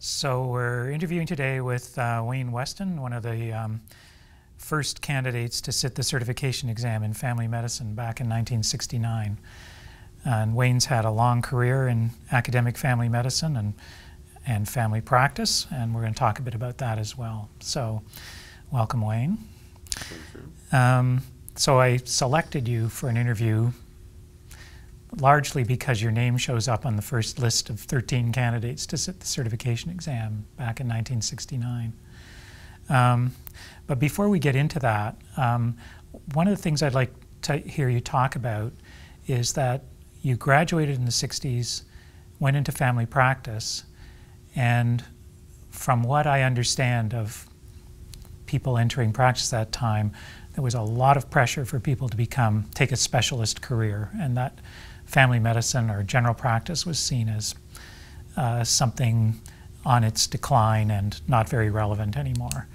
So we're interviewing today with Wayne Weston, one of the first candidates to sit the certification exam in family medicine back in 1969. And Wayne's had a long career in academic family medicine and family practice, and we're going to talk a bit about that as well. So welcome, Wayne. Thank you. So I selected you for an interview largely because your name shows up on the first list of 13 candidates to sit the certification exam back in 1969. But before we get into that, one of the things I'd like to hear you talk about is that you graduated in the 60s, went into family practice, and from what I understand of people entering practice at that time, there was a lot of pressure for people to take a specialist career, and that family medicine or general practice was seen as something on its decline and not very relevant anymore.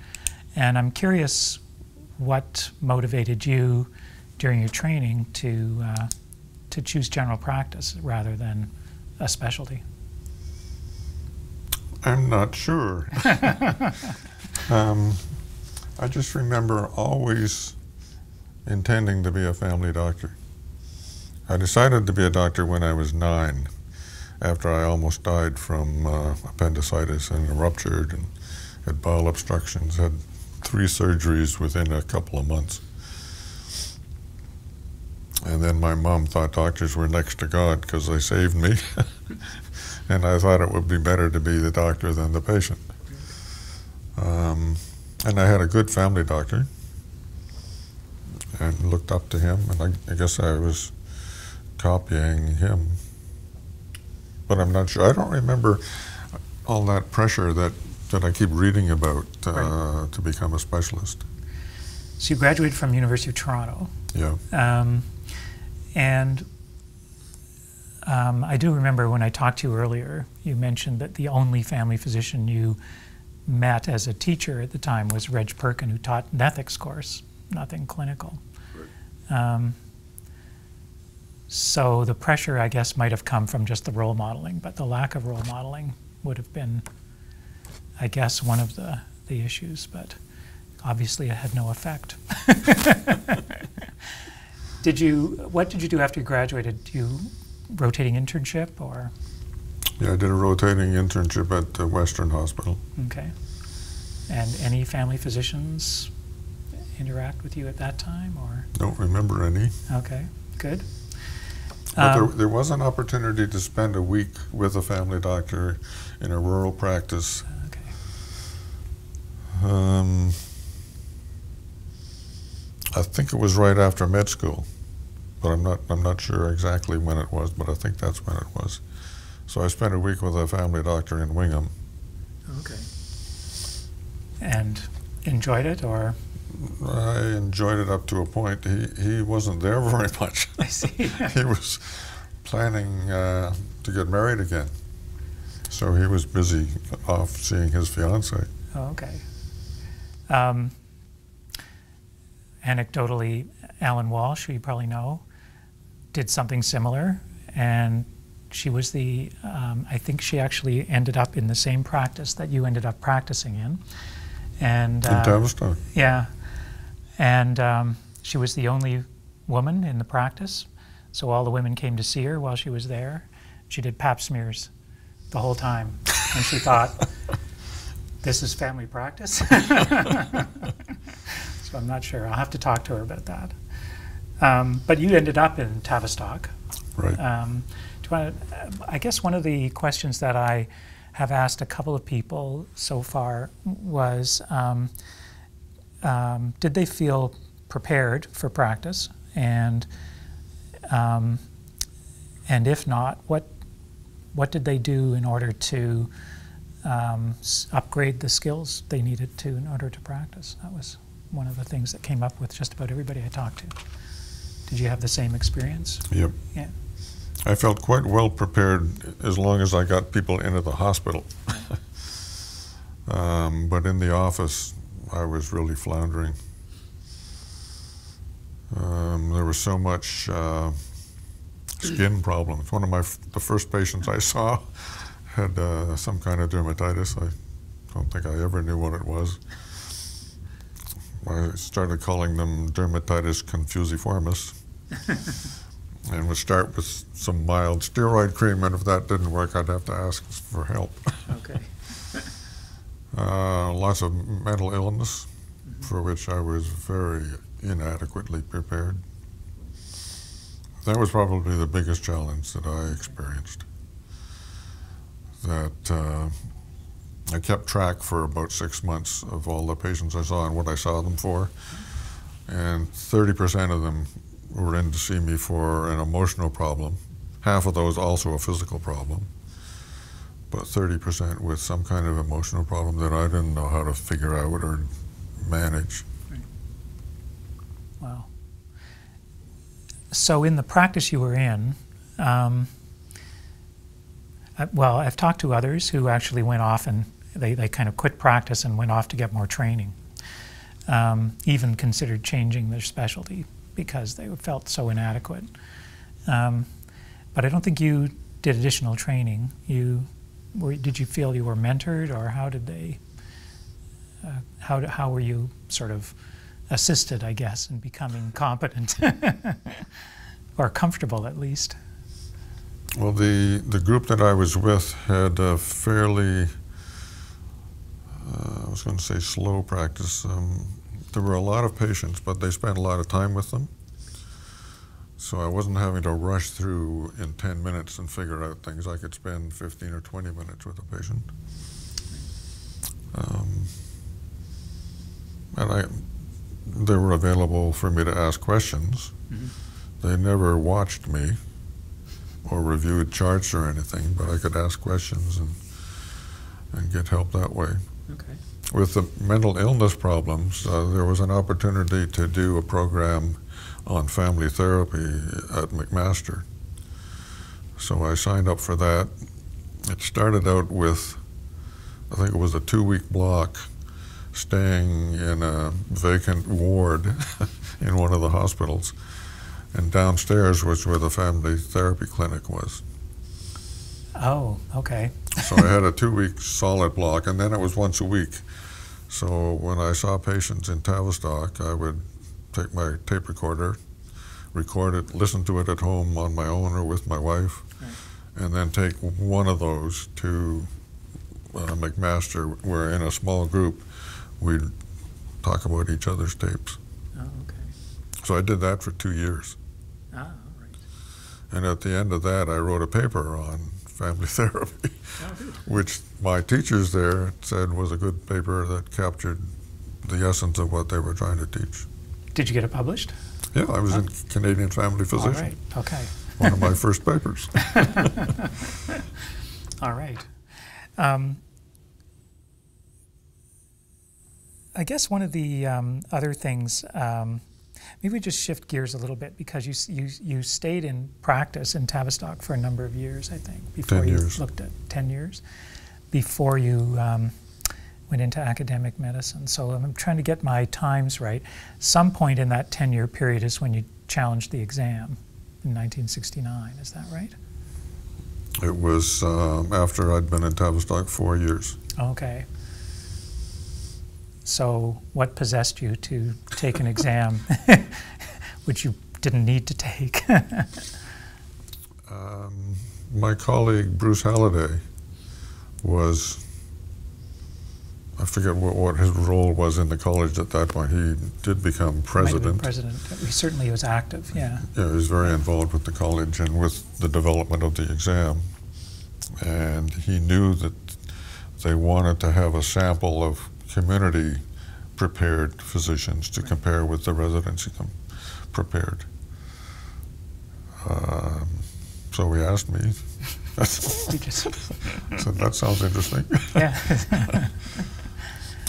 And I'm curious what motivated you during your training to choose general practice rather than a specialty. I'm not sure. I just remember always intending to be a family doctor. I decided to be a doctor when I was 9, after I almost died from appendicitis and ruptured and had bowel obstructions, had 3 surgeries within a couple of months. And then my mom thought doctors were next to God because they saved me. And I thought it would be better to be the doctor than the patient. And I had a good family doctor and looked up to him, and I guess I was copying him. But I'm not sure. I don't remember all that pressure that I keep reading about Right. to become a specialist. So you graduated from University of Toronto. Yeah. I do remember when I talked to you earlier, you mentioned that the only family physician you met as a teacher at the time was Reg Perkin, who taught an ethics course, nothing clinical. Right. So the pressure, I guess, might have come from just the role modeling, but the lack of role modeling would have been, I guess, one of the issues, but obviously it had no effect. What did you do after you graduated? Did you rotating internship or? Yeah, I did a rotating internship at the Western Hospital. Okay. And any family physicians interact with you at that time, or? Don't remember any. Okay, good. But there was an opportunity to spend a week with a family doctor in a rural practice. Okay. I think it was right after med school, but I'm not sure exactly when it was, but I think that's when it was. So I spent a week with a family doctor in Wingham. Okay. And enjoyed it, or? I enjoyed it up to a point. He wasn't there very much. I see. He was planning to get married again. So he was busy off seeing his fiancée. Oh, okay. Anecdotally, Alan Walsh, who you probably know, did something similar, and she was I think she actually ended up in the same practice that you ended up practicing in. And, in Tavistock. Yeah. And she was the only woman in the practice, so all the women came to see her while she was there. She did pap smears the whole time, and she thought, this is family practice? So I'm not sure. I'll have to talk to her about that. But you ended up in Tavistock. Right. I guess one of the questions that I have asked a couple of people so far was, did they feel prepared for practice? And if not, what did they do in order to upgrade the skills they needed to in order to practice? That was one of the things that came up with just about everybody I talked to. Did you have the same experience? Yep. Yeah. I felt quite well prepared as long as I got people into the hospital. But in the office, I was really floundering. There was so much skin problems. One of the first patients I saw had some kind of dermatitis. I don't think I ever knew what it was. I started calling them dermatitis confusiformis. And would start with some mild steroid cream, and if that didn't work, I'd have to ask for help. Okay. Lots of mental illness, for which I was very inadequately prepared. That was probably the biggest challenge that I experienced. That I kept track for about 6 months of all the patients I saw and what I saw them for, and 30% of them were in to see me for an emotional problem. Half of those also a physical problem, but 30% with some kind of emotional problem that I didn't know how to figure out or manage. Right. Wow. So in the practice you were in, well, I've talked to others who actually went off and they kind of quit practice and went off to get more training, even considered changing their specialty because they felt so inadequate. But I don't think you did additional training. Did you feel you were mentored, or how did they? How were you sort of assisted, I guess, in becoming competent or comfortable at least? Well, the group that I was with had a fairly, I was going to say slow practice. There were a lot of patients, but they spent a lot of time with them. So I wasn't having to rush through in 10 minutes and figure out things. I could spend 15 or 20 minutes with a patient. And they were available for me to ask questions. Mm-hmm. They never watched me or reviewed charts or anything, but I could ask questions and get help that way. Okay. With the mental illness problems, there was an opportunity to do a program on family therapy at McMaster. So I signed up for that. It started out with, I think it was a 2-week block, staying in a vacant ward in one of the hospitals. And downstairs was where the family therapy clinic was. Oh, okay. So I had a 2-week solid block, and then it was once a week. So when I saw patients in Tavistock, I would take my tape recorder, record it, listen to it at home on my own or with my wife, right, and then take one of those to McMaster, where in a small group we'd talk about each other's tapes. Oh, okay. So I did that for 2 years. Ah, all right. And at the end of that, I wrote a paper on family therapy, which my teachers there said was a good paper that captured the essence of what they were trying to teach. Did you get it published? Yeah, I was in Canadian Family Physician. All right, okay. One of my first papers. All right. I guess one of the other things, maybe we just shift gears a little bit, because you stayed in practice in Tavistock for a number of years, I think, before 10 you years. looked at 10 years, before you went into academic medicine. So I'm trying to get my times right. Some point in that 10-year period is when you challenged the exam in 1969, is that right? It was after I'd been in Tavistock 4 years. Okay. So what possessed you to take an exam which you didn't need to take? My colleague Bruce Halliday was, I forget what his role was in the college at that point. He did become president. Might have been president. He certainly was active, yeah. Yeah, he was very involved with the college and with the development of the exam. And he knew that they wanted to have a sample of community-prepared physicians to compare with the residency prepared. So he asked me. I said, that sounds interesting. Yeah.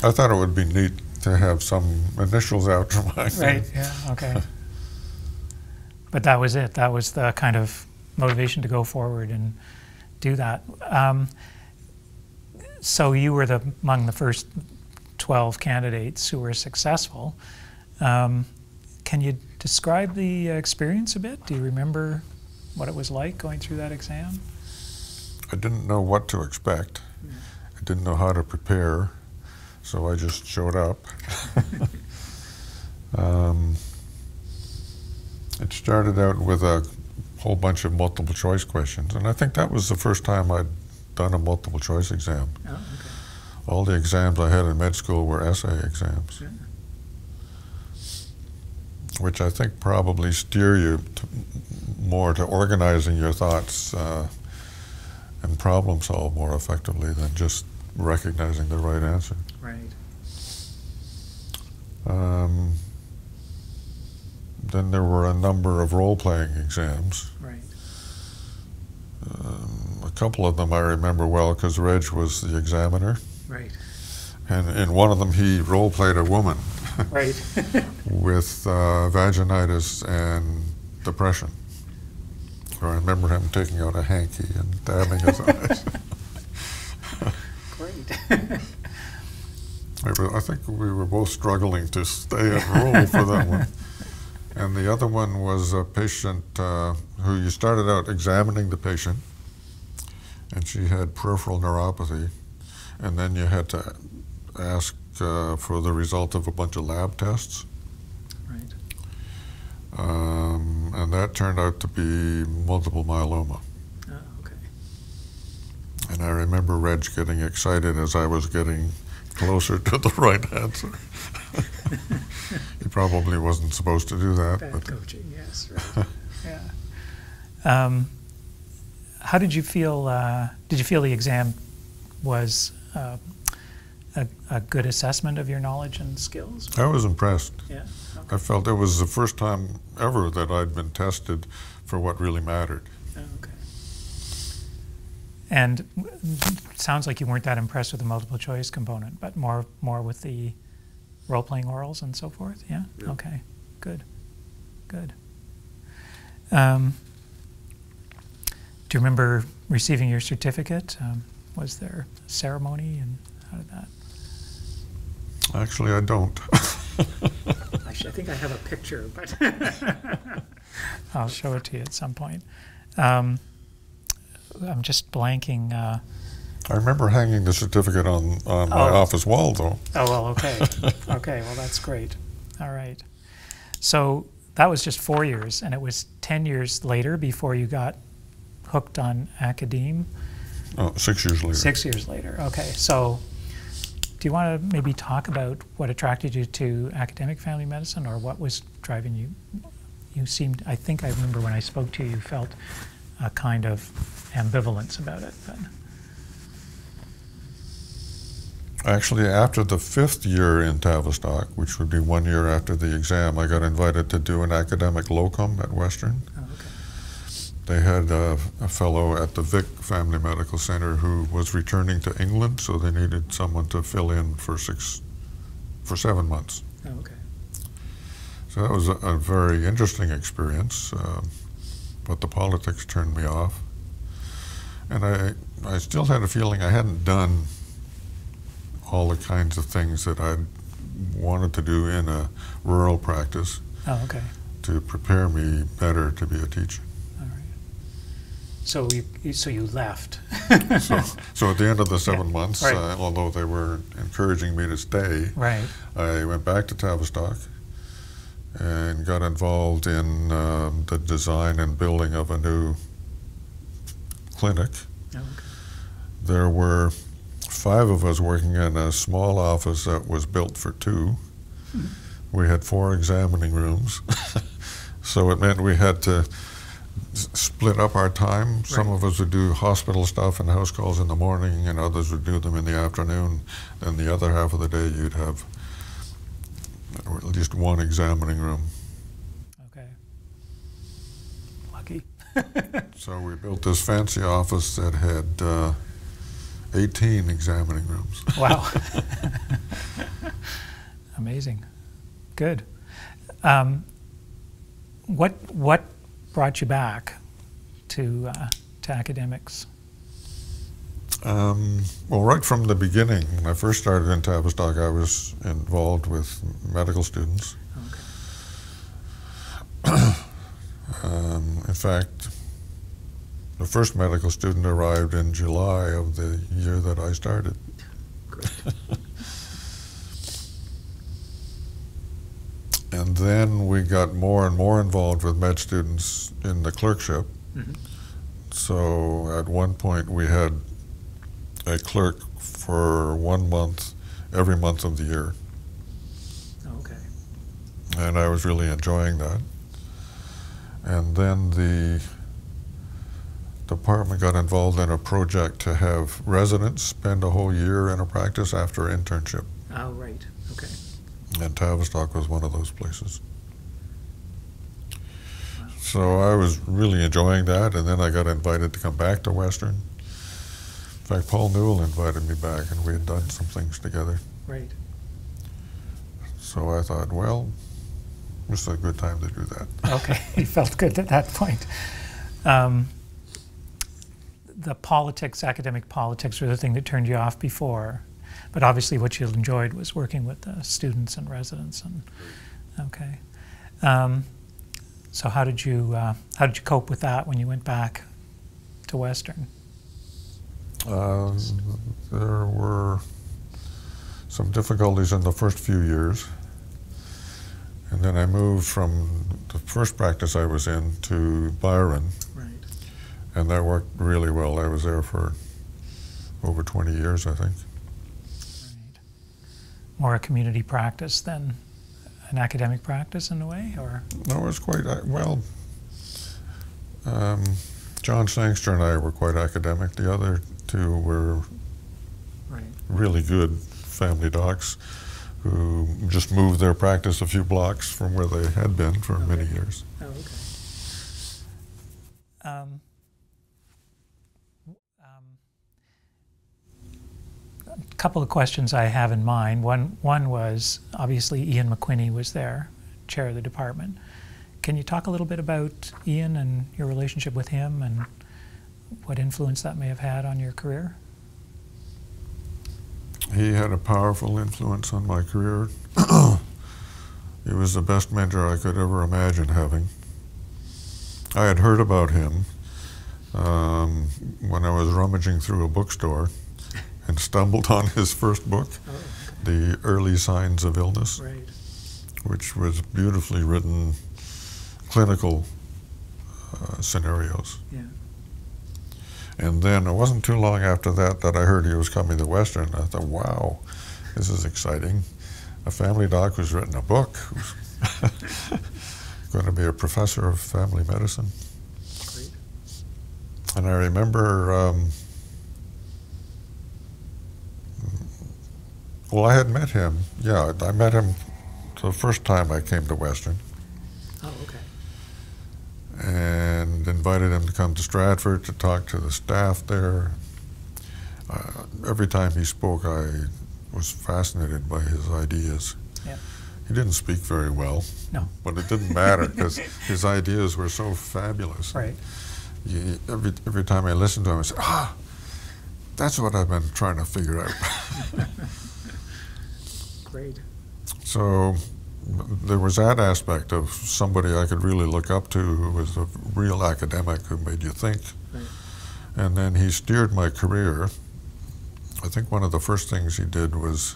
I thought it would be neat to have some initials out for my name. Right, yeah, okay. But that was it. That was the kind of motivation to go forward and do that. So you were among the first 12 candidates who were successful. Can you describe the experience a bit? Do you remember what it was like going through that exam? I didn't know what to expect. I didn't know how to prepare, so I just showed up. It started out with a whole bunch of multiple choice questions, and I think that was the first time I'd done a multiple choice exam. Oh, okay. All the exams I had in med school were essay exams, Yeah. which I think probably steer you more to organizing your thoughts and problem solve more effectively than just recognizing the right answer. Right. Then there were a number of role-playing exams. Right. A couple of them I remember well because Reg was the examiner. Right. And in one of them he role-played a woman Right. with vaginitis and depression. So I remember him taking out a hanky and dabbing his eyes. Great. I think we were both struggling to stay in role for that one. And the other one was a patient who you started out examining the patient, and she had peripheral neuropathy, and then you had to ask for the result of a bunch of lab tests. Right. And that turned out to be multiple myeloma. Oh, okay. And I remember Reg getting excited as I was getting closer to the right answer. He probably wasn't supposed to do that. Bad But coaching, yes, right. Yeah. How did you feel? Did you feel the exam was a good assessment of your knowledge and skills? I was impressed. Yeah. Okay. I felt it was the first time ever that I'd been tested for what really mattered. Oh, okay. And it sounds like you weren't that impressed with the multiple choice component, but more with the role-playing orals and so forth? Yeah? Yeah. Okay. Good. Good. Do you remember receiving your certificate? Was there a ceremony, and how did that? Actually, I don't. I think I have a picture, but I'll show it to you at some point. I'm just blanking. I remember hanging the certificate on my office wall, though. Oh, well, okay. Okay, well, that's great. All right. So that was just 4 years, and it was 10 years later before you got hooked on academe? Oh, 6 years later. 6 years later, okay. So do you want to maybe talk about what attracted you to academic family medicine, or what was driving you? You seemed, I think I remember when I spoke to you, you felt a kind of ambivalence about it. But. Actually, after the 5th year in Tavistock, which would be 1 year after the exam, I got invited to do an academic locum at Western. Oh, okay. They had a fellow at the Vic Family Medical Center who was returning to England, so they needed someone to fill in for 7 months. Oh, okay. So that was a very interesting experience, but the politics turned me off. And I still had a feeling I hadn't done all the kinds of things that I wanted to do in a rural practice. Oh, okay. To prepare me better to be a teacher. All right. So you left. so at the end of the 7 Yeah, months, right. Although they were encouraging me to stay, Right. I went back to Tavistock and got involved in the design and building of a new clinic. Oh, okay. There were 5 of us working in a small office that was built for 2. We had 4 examining rooms. So it meant we had to split up our time. Some Right. of us would do hospital stuff and house calls in the morning, and others would do them in the afternoon. And the other half of the day you'd have at least 1 examining room. Okay. Lucky. So we built this fancy office that had 18 examining rooms. Wow. Amazing. Good. What brought you back to academics? Well, right from the beginning, when I first started in Tavistock, I was involved with medical students. Okay. In fact, The first medical student arrived in July of the year that I started. Great. And then we got more and more involved with med students in the clerkship. Mm-hmm. So at one point we had a clerk for 1 month, every month of the year. Okay. And I was really enjoying that. And then the department got involved in a project to have residents spend a whole year in a practice after internship. Oh, right. Okay. And Tavistock was one of those places. So I was really enjoying that, and then I got invited to come back to Western. In fact, Paul Newell invited me back, and we had done some things together. Right. So I thought, well, this is a good time to do that. Okay, you felt good at that point. The politics, academic politics, were the thing that turned you off before, but obviously what you enjoyed was working with the students and residents. And okay, so how did you cope with that when you went back to Western? There were some difficulties in the first few years. And then I moved from the first practice I was in to Byron. Right. And that worked really well. I was there for over 20 years, I think. Right. More a community practice than an academic practice in a way, or? No, it was quite, well, John Sangster and I were quite academic. The other two were right. really good family docs who just moved their practice a few blocks from where they had been for many years. Oh, okay. A couple of questions I have in mind. One was, obviously, Ian McQuinney was there, chair of the department. Can you talk a little bit about Ian and your relationship with him and what influence that may have had on your career? He had a powerful influence on my career. He was the best mentor I could ever imagine having. I had heard about him when I was rummaging through a bookstore and stumbled on his first book, The Early Signs of Illness, Right. which was beautifully written clinical scenarios. Yeah. And then it wasn't too long after that that I heard he was coming to Western. I thought, wow, this is exciting. A family doc who's written a book, who's going to be a professor of family medicine. Great. And I remember, well, I had met him. Yeah, I met him the first time I came to Western. Oh, okay. And invited him to come to Stratford to talk to the staff there. Every time he spoke, I was fascinated by his ideas. Yeah. He didn't speak very well. No. But it didn't matter because his ideas were so fabulous. Right. Every time I listened to him, I said, that's what I've been trying to figure out. Great. So there was that aspect of somebody I could really look up to who was a real academic who made you think. Right. And then he steered my career. I think one of the first things he did was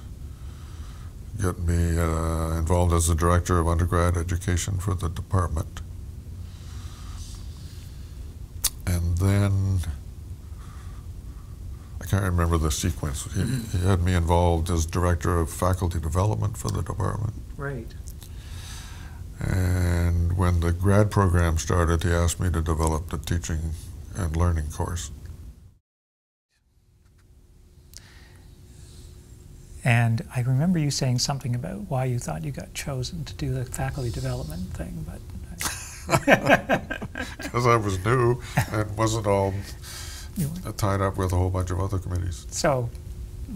get me involved as the director of undergrad education for the department. And then, I can't remember the sequence. He had me involved as director of faculty development for the department. Right. And when the grad program started, he asked me to develop the teaching and learning course. And I remember you saying something about why you thought you got chosen to do the faculty development thing, but Because I was new and wasn't all tied up with a whole bunch of other committees. So,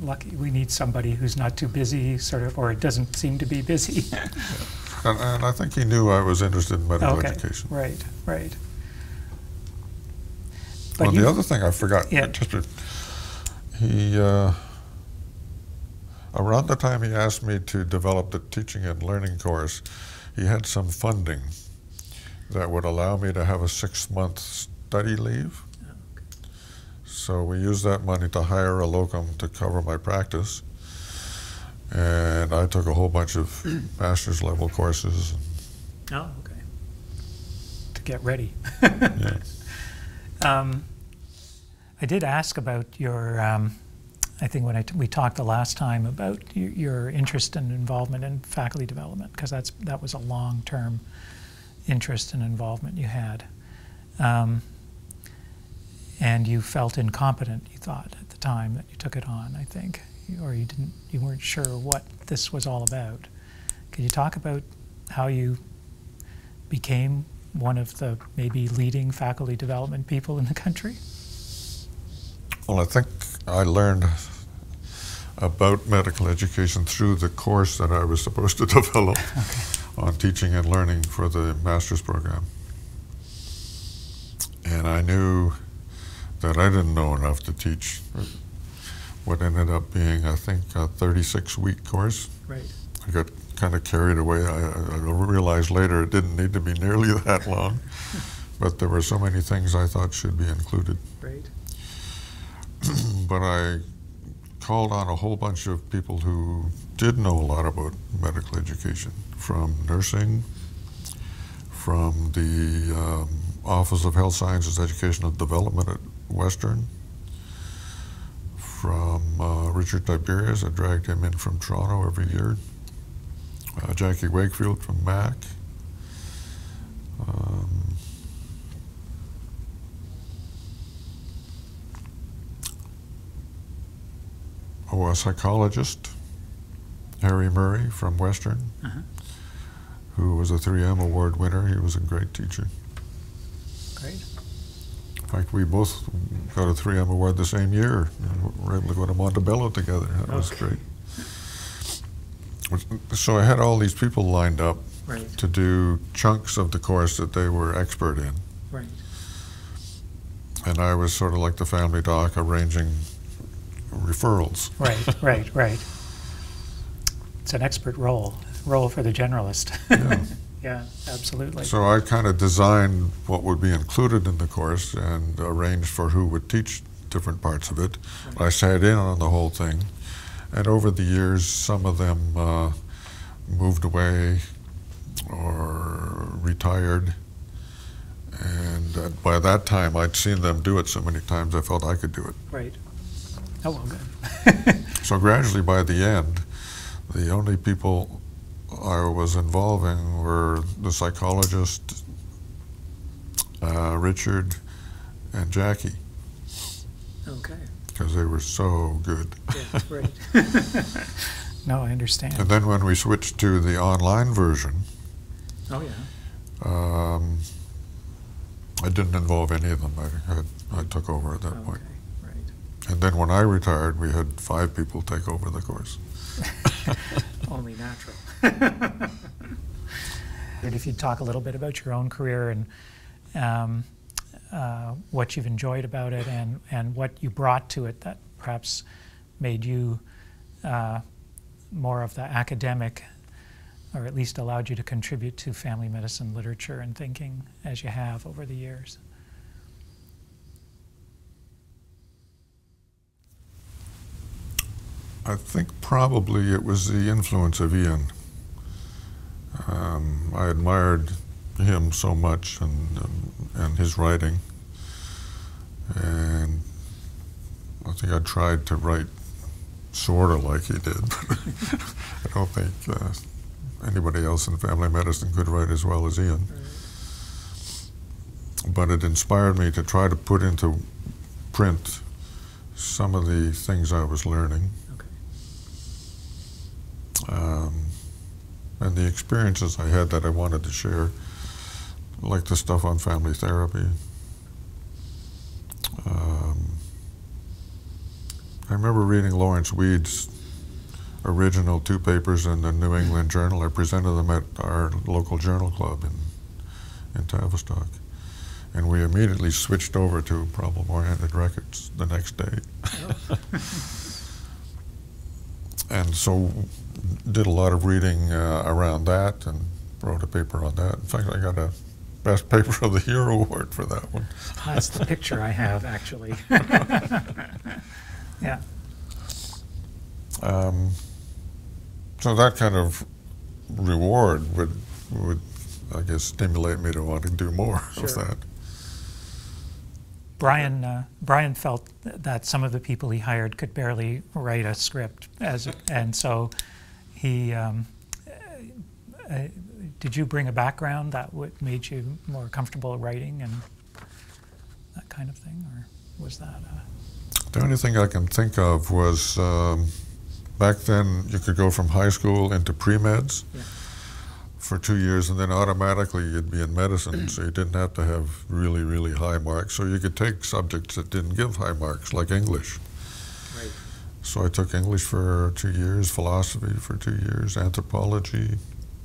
lucky we need somebody who's not too busy, sort of, or doesn't seem to be busy. Yeah. And I think he knew I was interested in medical education. Right, right. But Well, the other thing I forgot, Yeah. he, around the time he asked me to develop the teaching and learning course, he had some funding that would allow me to have a 6-month study leave. so we used that money to hire a locum to cover my practice. And I took a whole bunch of master's level courses. Oh, okay. To get ready. Yeah. I did ask about your, I think when we talked the last time about your interest and involvement in faculty development, because that was a long-term interest and involvement you had. And you felt incompetent, you thought, at the time that you took it on, I think, or you weren't sure what this was all about. Could you talk about how you became one of the maybe leading faculty development people in the country? Well, I think I learned about medical education through the course that I was supposed to develop on teaching and learning for the master's program. And I knew that I didn't know enough to teach what ended up being, I think, a 36-week course. Right. I got kind of carried away. I realized later it didn't need to be nearly that long, but there were so many things I thought should be included. Right. But I called on a whole bunch of people who did know a lot about medical education, from nursing, from the Office of Health Sciences Educational Development at Western, from Richard Tiberius. I dragged him in from Toronto every year. Jackie Wakefield from MAC. A psychologist, Harry Murray from Western, who was a 3M award winner. He was a great teacher. Great. In fact, we both got a 3M award the same year. We were able to go to Montebello together. That was great. So I had all these people lined up to do chunks of the course that they were expert in. Right. And I was sort of like the family doc, arranging referrals. Right. It's an expert role for the generalist. Yeah. Yeah, absolutely. So I kind of designed what would be included in the course and arranged for who would teach different parts of it. Right. I sat in on the whole thing. And over the years, some of them moved away or retired. And by that time, I'd seen them do it so many times, I felt I could do it. Right. Oh, well, good. So gradually, by the end, the only people I was involving were the psychologist, Richard, and Jackie. Okay. Because they were so good. Yeah, right. No, I understand. And then when we switched to the online version, oh yeah, I didn't involve any of them. I took over at that point. Right. And then when I retired, we had 5 people take over the course. Only natural. And if you'd talk a little bit about your own career and what you've enjoyed about it and what you brought to it that perhaps made you more of the academic, or at least allowed you to contribute to family medicine literature and thinking as you have over the years. I think probably it was the influence of Ian. I admired him so much and his writing, and I think I tried to write sort of like he did, but I don't think anybody else in family medicine could write as well as Ian. But it inspired me to try to put into print some of the things I was learning. And the experiences I had that I wanted to share, like the stuff on family therapy. I remember reading Lawrence Weed's original 2 papers in the New England Journal. I presented them at our local journal club in Tavistock. And we immediately switched over to problem-oriented records the next day. And so did a lot of reading around that and wrote a paper on that. In fact, I got a Best Paper of the Year award for that one. That's the picture I have, actually. Yeah. So that kind of reward would, I guess, stimulate me to want to do more of that. Brian felt that some of the people he hired could barely write a script, and so he. Did you bring a background that made you more comfortable writing and that kind of thing, or was that? The only thing I can think of was back then you could go from high school into pre-meds. Yeah. For 2 years, and then automatically you'd be in medicine, so you didn't have to have really, really high marks. So you could take subjects that didn't give high marks, like English. Right. So I took English for 2 years, philosophy for 2 years, anthropology,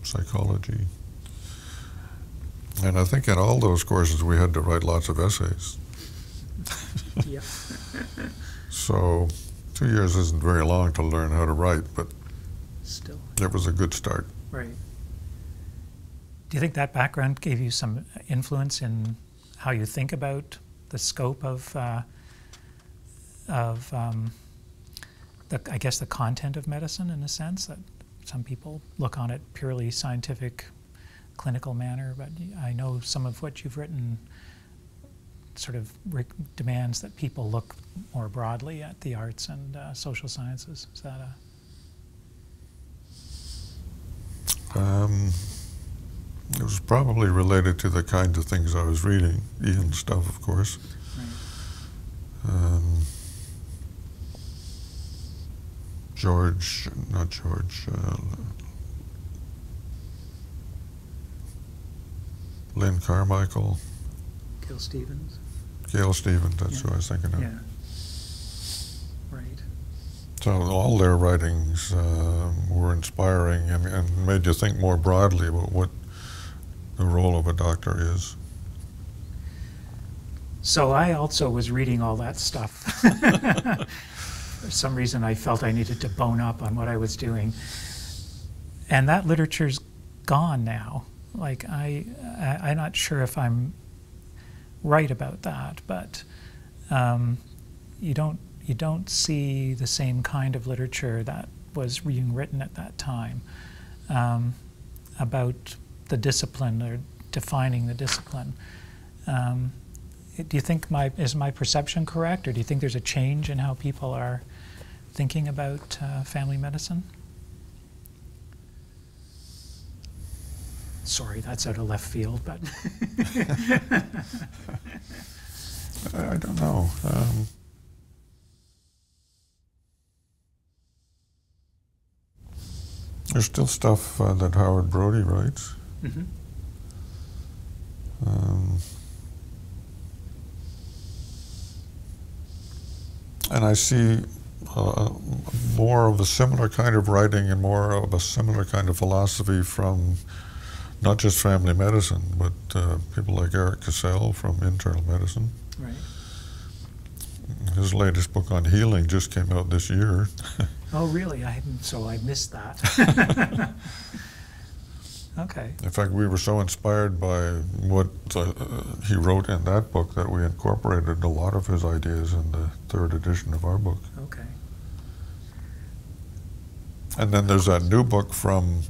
psychology. And I think in all those courses we had to write lots of essays. Yeah. So 2 years isn't very long to learn how to write, but still, it was a good start. Right. Do you think that background gave you some influence in how you think about the scope of I guess, the content of medicine, in a sense, that some people look on it purely scientific, clinical manner, but I know some of what you've written sort of demands that people look more broadly at the arts and social sciences. Is that It was probably related to the kind of things I was reading, Ian stuff, of course. Right. Lynn Carmichael. Gail Stevens. Gail Stevens, that's who I was thinking of. Yeah. Right. So all their writings were inspiring and made you think more broadly about what the role of a doctor is. So I also was reading all that stuff. For some reason I felt I needed to bone up on what I was doing. And that literature's gone now. Like I'm not sure if I'm right about that, but you don't see the same kind of literature that was being written at that time about the discipline or defining the discipline. Do you think is my perception correct, or do you think there's a change in how people are thinking about family medicine? Sorry, that's out of left field, but I don't know. There's still stuff that Howard Brody writes. Mm-hmm. And I see more of a similar kind of writing and more of a similar kind of philosophy from not just family medicine, but people like Eric Cassell from internal medicine. Right. His latest book on healing just came out this year. Oh, really? So I missed that. Okay. In fact, we were so inspired by what he wrote in that book that we incorporated a lot of his ideas in the third edition of our book. Okay. And then there's that new book from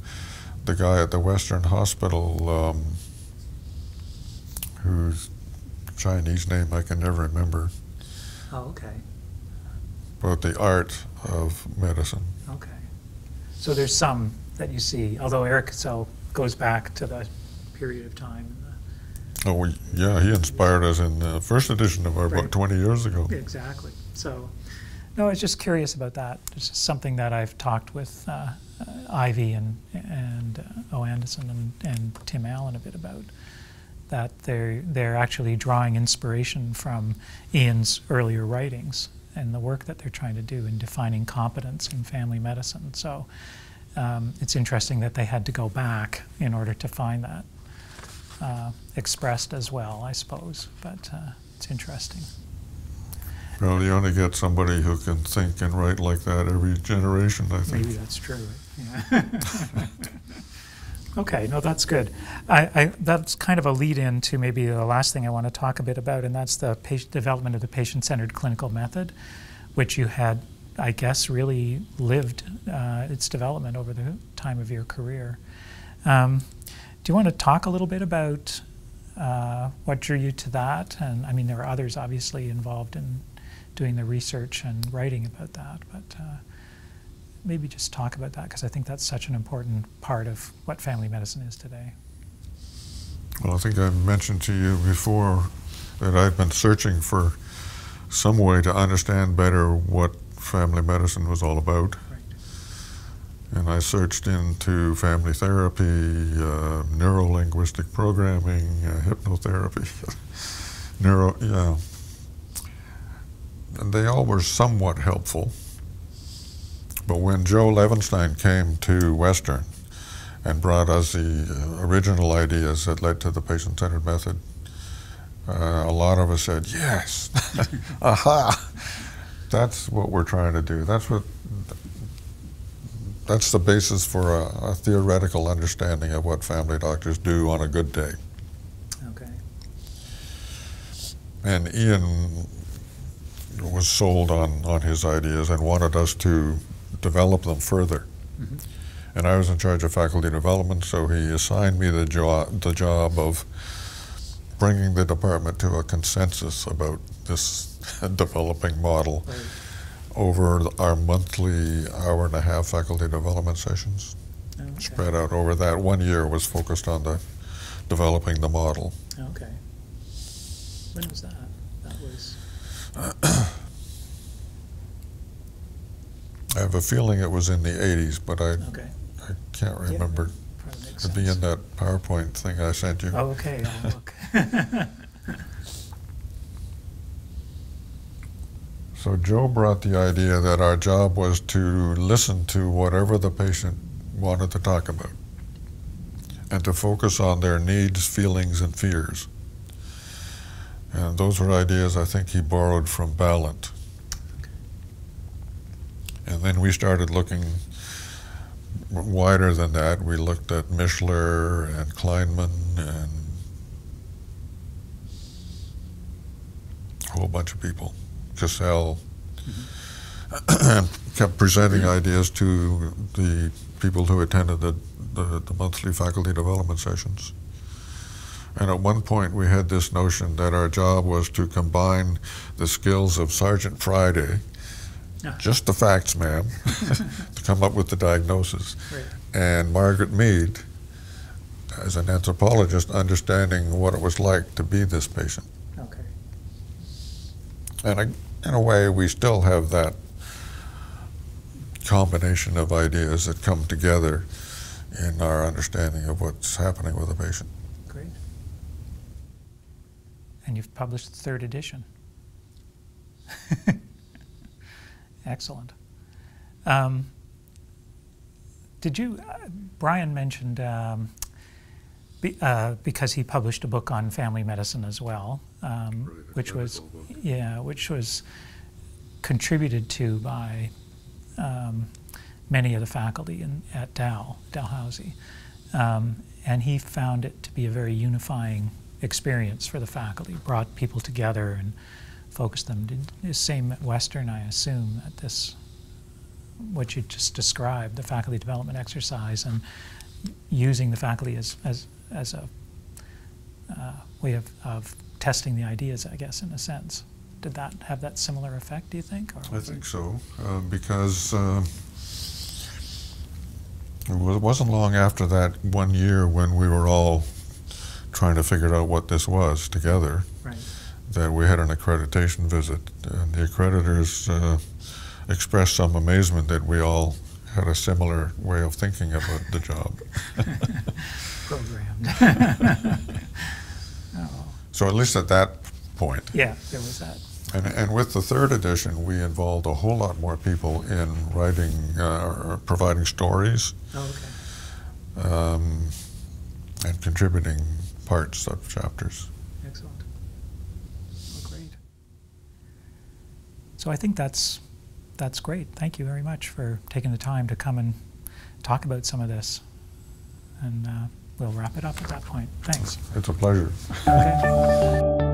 the guy at the Western Hospital, whose Chinese name I can never remember. Oh, okay. About the art of medicine. Okay. So there's some that you see, although Eric Cassell goes back to the period of time. Oh, yeah, he inspired us in the first edition of our book 20 years ago. Exactly. So, no, I was just curious about that. It's just something that I've talked with Ivy and O. Anderson and Tim Allen a bit about, that they're actually drawing inspiration from Ian's earlier writings and the work that they're trying to do in defining competence in family medicine. So it's interesting that they had to go back in order to find that expressed as well, I suppose, but it's interesting. Well, you only get somebody who can think and write like that every generation, I think. Maybe that's true. Yeah. Okay, no, that's good. That's kind of a lead-in to maybe the last thing I want to talk a bit about, and that's the development of the patient-centered clinical method, which you had, I guess, really lived its development over the time of your career. Do you want to talk a little bit about what drew you to that? And I mean, there are others obviously involved in doing the research and writing about that, but maybe just talk about that, because I think that's such an important part of what family medicine is today. Well, I think I mentioned to you before that I've been searching for some way to understand better what family medicine was all about. Right. And I searched into family therapy, neuro-linguistic programming, hypnotherapy, and they all were somewhat helpful. But when Joe Levenstein came to Western and brought us the original ideas that led to the patient-centered method, a lot of us said, yes, aha, that's what we're trying to do. That's the basis for a theoretical understanding of what family doctors do on a good day. Okay. And Ian was sold on his ideas and wanted us to develop them further. Mm-hmm. And I was in charge of faculty development, so he assigned me the job of bringing the department to a consensus about this developing model. Right. Over our monthly hour-and-a-half faculty development sessions. Okay. Spread out over that. 1 year was focused on developing the model. Okay. When was that? That was... I have a feeling it was in the 80s, but I can't remember. Yeah, it'd be in that PowerPoint thing I sent you. Oh, okay, I'll look. So Joe brought the idea that our job was to listen to whatever the patient wanted to talk about and to focus on their needs, feelings, and fears. And those were ideas I think he borrowed from Ballant. And then we started looking wider than that. We looked at Mishler and Kleinman and a whole bunch of people. Cassell, and kept presenting ideas to the people who attended the monthly faculty development sessions. And at one point we had this notion that our job was to combine the skills of Sergeant Friday, just the facts, ma'am, to come up with the diagnosis, Right. and Margaret Mead, as an anthropologist, understanding what it was like to be this patient. Okay. And in a way, we still have that combination of ideas that come together in our understanding of what's happening with a patient. Great. And you've published the 3rd edition. Excellent. Did you, Brian mentioned, because he published a book on family medicine as well, which was contributed to by many of the faculty at Dalhousie, and he found it to be a very unifying experience for the faculty. Brought people together and focused them. The same at Western, I assume, at this, what you just described, the faculty development exercise, and using the faculty as a way of testing the ideas, I guess, in a sense. Did that have that similar effect, do you think? Or I think so, because it wasn't long after that 1 year when we were all trying to figure out what this was together, right, that we had an accreditation visit, and the accreditors expressed some amazement that we all had a similar way of thinking about the job. Programmed. Oh. So at least at that point. Yeah, there was that. And with the 3rd edition, we involved a whole lot more people in writing or providing stories. Oh, okay. And contributing parts of chapters. Excellent. Oh, great. So I think that's great. Thank you very much for taking the time to come and talk about some of this. and we'll wrap it up at that point. Thanks. It's a pleasure. Okay.